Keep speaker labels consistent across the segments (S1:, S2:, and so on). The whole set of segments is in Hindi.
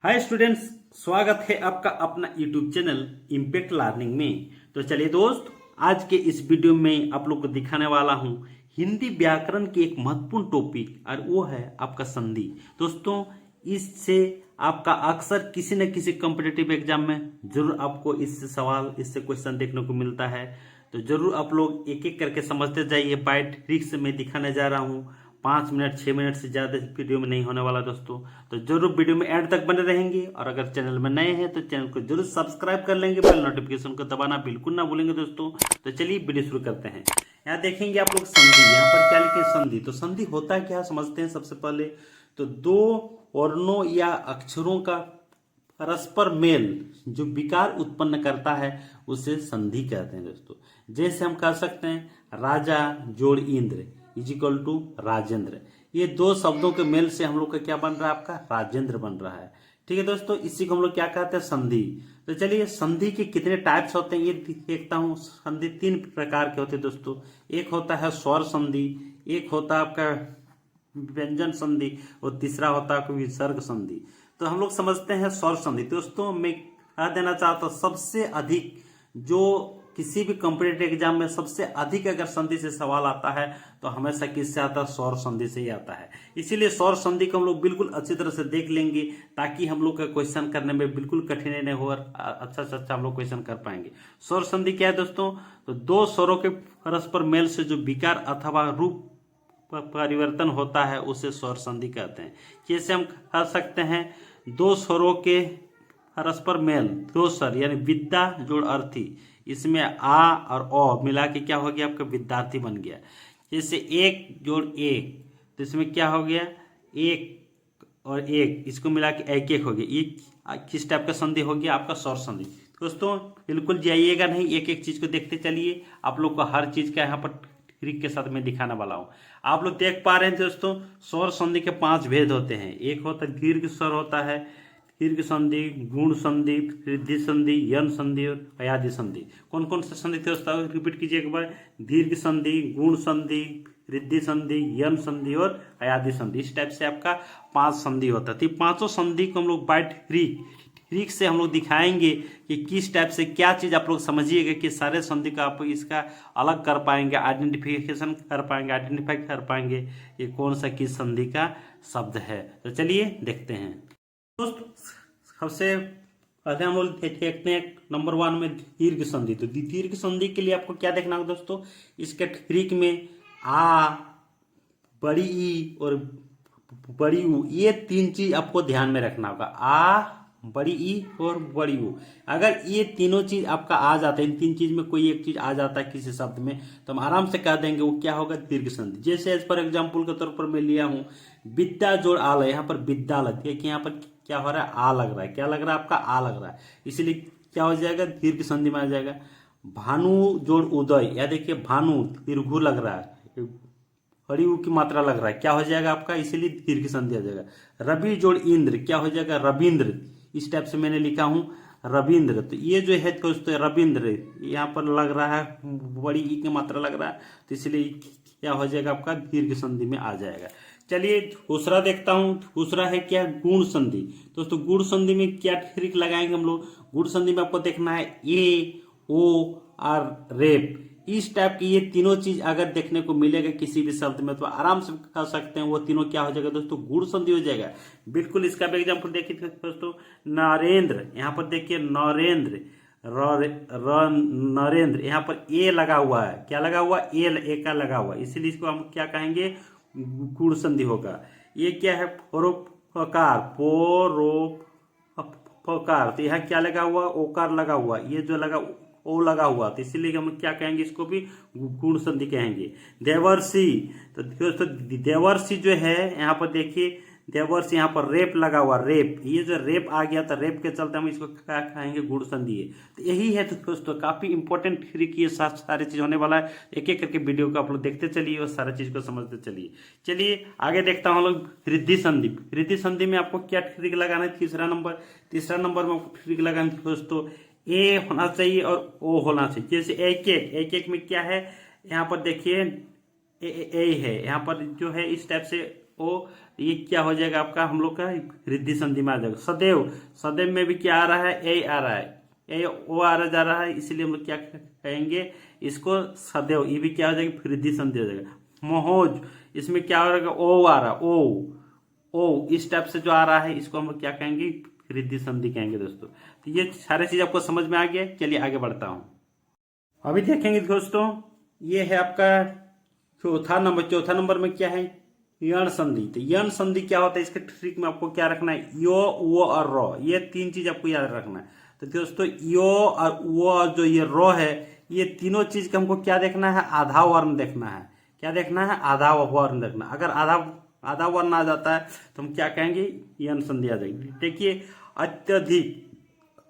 S1: हाय स्टूडेंट्स, स्वागत है आपका अपना यूट्यूब चैनल इम्पैक्ट लर्निंग में। तो चलिए दोस्त, आज के इस वीडियो में आप लोग को दिखाने वाला हूं हिंदी व्याकरण की एक महत्वपूर्ण टॉपिक, और वो है आपका संधि। दोस्तों, इससे आपका अक्सर किसी न किसी कॉम्पिटिटिव एग्जाम में जरूर आपको इससे सवाल, इससे क्वेश्चन देखने को मिलता है। तो जरूर आप लोग एक एक करके समझते जाइए। बाय ट्रिक्स में दिखाने जा रहा हूँ। 5 मिनट 6 मिनट से ज़्यादा वीडियो में नहीं होने वाला दोस्तों। तो जरूर वीडियो में एंड तक बने रहेंगे, और अगर चैनल में नए हैं तो चैनल को जरूर सब्सक्राइब कर लेंगे। बेल नोटिफिकेशन को दबाना बिल्कुल ना भूलेंगे दोस्तों। तो चलिए वीडियो शुरू करते हैं। यहाँ देखेंगे आप लोग संधि, यहाँ पर क्या लिखे संधि। तो संधि होता क्या समझते हैं सबसे पहले। तो दो वर्णों या अक्षरों का परस्पर मेल जो विकार उत्पन्न करता है उसे संधि कहते हैं दोस्तों। जैसे हम कह सकते हैं राजा जोड़ Indra is equal to Rajendra. ये दो शब्दों के मेल से हम लोग का क्या बन रहा है, आपका राजेंद्र बन रहा है। ठीक है दोस्तों, इसी को हम लोग क्या कहते हैं, संधि। तो चलिए, संधि के कितने टाइप्स होते हैं ये देखता हूँ। संधि 3 प्रकार के होते हैं दोस्तों। एक होता है स्वर संधि, एक होता है आपका व्यंजन संधि, और तीसरा होता है विसर्ग संधि। तो हम लोग समझते हैं स्वर संधि। दोस्तों, मैं कह देना चाहता हूँ सबसे अधिक जो किसी भी कॉम्पिटेटिव एग्जाम में सबसे अधिक अगर संधि से सवाल आता है तो हमेशा किससे आता है, स्वर संधि से ही आता है। इसीलिए स्वर संधि को हम लोग बिल्कुल अच्छी तरह से देख लेंगे, ताकि हम लोग का क्वेश्चन करने में बिल्कुल कठिनाई नहीं हो और अच्छा से अच्छा हम लोग क्वेश्चन कर पाएंगे। स्वर संधि क्या है दोस्तों। तो दो स्वरों के परस्पर मेल से जो विकार अथवा रूप परिवर्तन होता है उसे स्वर संधि कहते हैं। जैसे हम कह सकते हैं दो स्वरों के परस्पर मेल, दो स्वर यानी विद्या जोड़ अर्थी, इसमें आ और ओ मिला के क्या हो गया, आपका विद्यार्थी बन गया। जैसे एक जोड़ एक, तो इसमें क्या हो गया, एक और एक, इसको मिला के एक एक हो गया। ये किस टाइप का संधि हो गया, आपका स्वर संधि। दोस्तों बिल्कुल जाइएगा नहीं, एक एक चीज को देखते चलिए। आप लोग को हर चीज का यहाँ पर ट्रिक के साथ मैं दिखाने वाला हूँ। आप लोग देख पा रहे हैं दोस्तों, स्वर संधि के 5 भेद होते हैं। एक होता है दीर्घ स्वर होता है, दीर्घ संधि, गुण संधि, रिद्धि संधि, यन संधि और अयादि संधि। कौन कौन से संधि थे दोस्तों, रिपीट कीजिए एक बार। दीर्घ संधि, गुण संधि, रिद्धि संधि, यन संधि और अयादि संधि। इस टाइप से आपका 5 संधि होता है। तो पांचों संधि को हम लोग बाय ट्रिक से हम लोग दिखाएंगे कि किस टाइप से क्या चीज आप लोग समझिएगा कि सारे संधि का आप इसका अलग कर पाएंगे, आइडेंटिफिकेशन कर पाएंगे, आइडेंटिफाई कर पाएंगे ये कौन सा किस संधि का शब्द है। तो चलिए देखते हैं दोस्तों। सबसे पहले हम लोग देखते हैं नंबर 1 में दीर्घ संधि। तो दीर्घ संधि के लिए आपको क्या देखना होगा दोस्तों, इसके ट्रिक में आ, बड़ी ई और बड़ी ऊ, ये 3 चीज आपको ध्यान में रखना होगा। आ, बड़ी ई और बड़ी ऊ। अगर ये तीनों चीज आपका आ जाता है, इन 3 चीज में कोई एक चीज आ जाता है किसी शब्द में, तो हम आराम से कह देंगे वो क्या होगा, दीर्घ संधि। जैसे एज फॉर एग्जाम्पल के तौर पर मैं लिया हूं विद्या जोड़ आल, यहाँ पर विद्यालय, देखिए यहाँ पर क्या हो रहा है, आ लग रहा है। क्या लग रहा है, आपका आ लग रहा है, इसलिए क्या हो जाएगा, दीर्घ संधि में आ जाएगा। भानु जोड़ उदय, या देखिए भानु दीर्घु लग रहा है, हरि ऊ की मात्रा लग रहा है, क्या हो जाएगा आपका, इसीलिए दीर्घ संधि आ जाएगा। रवि जोड़ इंद्र, क्या हो जाएगा, रविंद्र। इस टाइप से मैंने लिखा हूं रविंद्र। तो ये जो है दोस्तों रविंद्र, यहाँ पर लग रहा है बड़ी ई की मात्रा लग रहा है, तो इसलिए क्या हो जाएगा, आपका दीर्घ संधि में आ जाएगा। चलिए दूसरा देखता हूं। दूसरा है क्या, गुण संधि। दोस्तों गुण संधि में क्या ट्रिक लगाएंगे हम लोग। गुण संधि में आपको देखना है ए, ओ और रेप, इस टाइप की ये तीनों चीज अगर देखने को मिलेगा किसी भी शब्द में, तो आराम से कह सकते हैं वो तीनों क्या हो जाएगा दोस्तों, गुण संधि हो जाएगा। बिल्कुल इसका भी एग्जाम्पल देखिए दोस्तों, नरेंद्र, यहाँ पर देखिए नरेंद्र, नरेंद्र, यहाँ पर ए लगा हुआ है, क्या लगा हुआ, ए का लगा हुआ, इसीलिए इसको हम क्या कहेंगे, गुण संधि होगा। ये क्या है, परोपकार, परोपकार, तो यहाँ क्या लगा हुआ, ओकार लगा हुआ, ये जो लगा ओ लगा हुआ, तो इसीलिए हम क्या कहेंगे, इसको भी गुण संधि कहेंगे। देवर्षि, तो दोस्तों देवर्षि जो है यहाँ पर देखिए, देवर्षि यहाँ पर रेप लगा हुआ, रेप, ये जो रेप आ गया, तो रेप के चलते हम इसको क्या कहेंगे, गुण संधि है। तो यही है तो दोस्तों, काफी इंपॉर्टेंट ट्रिक ये सारी चीज होने वाला है। एक एक करके वीडियो को आप लोग देखते चलिए और सारी चीज को समझते चलिए। चलिए आगे देखता हूँ लोग रिद्धि संधि। रिद्धि संधि में आपको क्या ट्रिक लगाना है, तीसरा नंबर में आपको ट्रिक लगाना है दोस्तों, ए होना चाहिए और ओ होना चाहिए। जैसे एक एक में क्या है, यहाँ पर देखिए ए है, यहाँ पर जो है इस टाइप से ओ, ये क्या हो जाएगा आपका हम लोग का रिद्धि संधि में आ जाएगा। सदैव, सदैव में भी क्या आ रहा है, ए आ रहा है, ए ओ आ रहा जा रहा है, इसलिए हम लोग क्या कहेंगे इसको सदैव, ये भी क्या हो जाएगा रिद्धि संधि हो जाएगा। महोज, इसमें क्या हो रहा है, ओ आ रहा, ओ इस टाइप से जो आ रहा है इसको हम लोग क्या कहेंगे, रिद्धि संधि कहेंगे दोस्तों। तो ये सारे चीज आपको समझ में आ गया। चलिए आगे बढ़ता हूं। अभी देखेंगे दोस्तों, ये है आपका चौथा नंबर में क्या है, यण संधि। तो यण संधि क्या होता है, इसके ट्रिक में आपको क्या रखना है, यो वो और रो, ये तीन चीज आपको याद रखना है। तो दोस्तों यो और वो और जो ये रो है, ये तीनों चीज का हमको क्या देखना है, आधा वर्ण देखना है। क्या देखना है, आधा वर्ण देखना। अगर आधा वर्ण आ जाता है तो हम क्या कहेंगे, यण संधि आ जाएगी। देखिए अत्यधिक,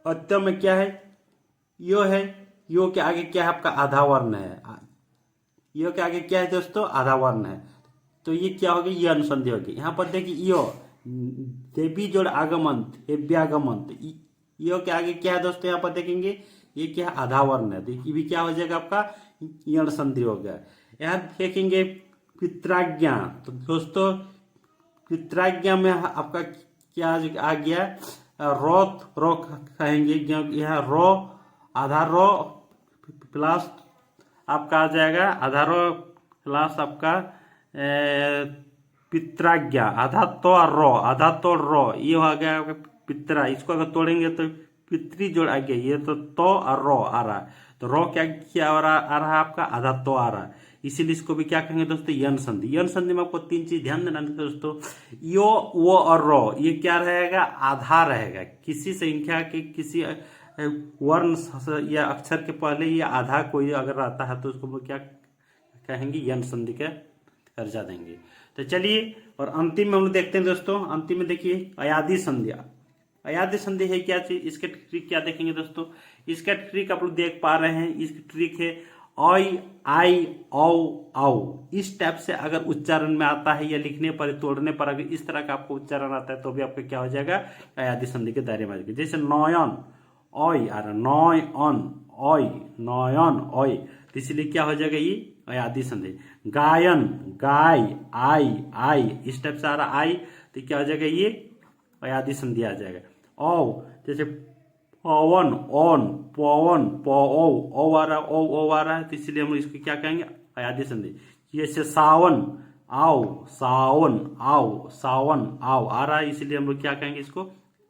S1: अत्य में क्या है, यो है, यो के आगे क्या है आपका आधा वर्ण है, यो के आगे क्या है दोस्तों, आधा वर्ण है। तो ये क्या होगी, ये अनुसंधि होगी। यहाँ पर देखिए यो देवी जोड़ आगमंत व्यागमंत, यो के आगे क्या है दोस्तों, यहाँ पर देखेंगे ये क्या है, आधा वर्ण है। तो ये भी क्या हो जाएगा आपका यण संधि हो गया। यहाँ देखेंगे पित्राज्ञा, तो दोस्तों पित्राज्ञा में आपका क्या आ गया, रो कहेंगे, यहाँ रो आधा रो प्लस आपका आ जाएगा, आधा रो प्लस आपका पित्राज्ञा, आधा तो रो, ये हो गया पित्रा। इसको अगर तोड़ेंगे तो पितरी जोड़ आ गया, ये तो और रो आ रहा है। तो रो क्या आ रहा है आपका, आधा तो आ रहा है, इसीलिए इसको भी क्या कहेंगे दोस्तों, यण संधि। यण संधि में आपको तीन चीज ध्यान देना दोस्तों, यो वो और रो, ये क्या रहेगा, आधा रहेगा। किसी संख्या के किसी वर्ण या अक्षर के पहले ये आधा कोई अगर रहता है तो उसको क्या कहेंगे, यण संधि का दर्जा देंगे। तो चलिए और अंतिम में हम लोग देखते हैं दोस्तों। अंतिम में देखिए अयादि संधि। अयादि संधि है क्या चीज, इसके ट्रिक क्या देखेंगे दोस्तों। इसका ट्रिक आप लोग देख पा रहे हैं, इसकी ट्रिक है आई आई औ। इस टाइप से अगर उच्चारण में आता है या लिखने पर तोड़ने पर अगर इस तरह का आपको उच्चारण आता है तो भी आपका क्या हो जाएगा, अयादि संधि के दायरे में आ जाएगा। जैसे नयन ओय आ रहा, नयन ओय, नयन ओय, तो इसलिए क्या हो जाएगा, ये अयादि संधि। गायन गाय आई, इस टाइप से आ रहा आई, तो क्या हो जाएगा, ये अयादि संधि आ जाएगा। औ जैसे पवन ओन पवन ओ आ रहा, ओ आ रहा है, तो इसलिए हम इसको क्या कहेंगे, अयादि संधि। जैसे सावन आओ, सावन आओ आ रहा है, इसलिए हम लोग क्या कहेंगे, इसको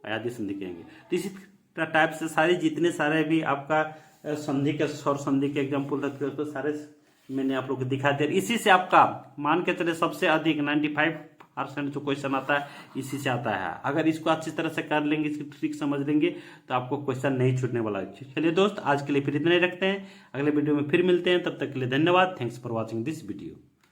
S1: अयादि संधि कहेंगे। तो इसी टाइप से सारे जितने सारे भी आपका संधि के स्वर संधि के एग्जाम्पल रहते तो सारे मैंने आप लोग को दिखा दिया। इसी से आपका मान के चले सबसे अधिक 95% जो क्वेश्चन आता है इसी से आता है। अगर इसको अच्छी तरह से कर लेंगे, इसकी ट्रिक समझ लेंगे तो आपको क्वेश्चन नहीं छूटने वाला है। चलिए दोस्त, आज के लिए फिर इतना ही रखते हैं, अगले वीडियो में फिर मिलते हैं, तब तक के लिए धन्यवाद। Thanks for watching this video.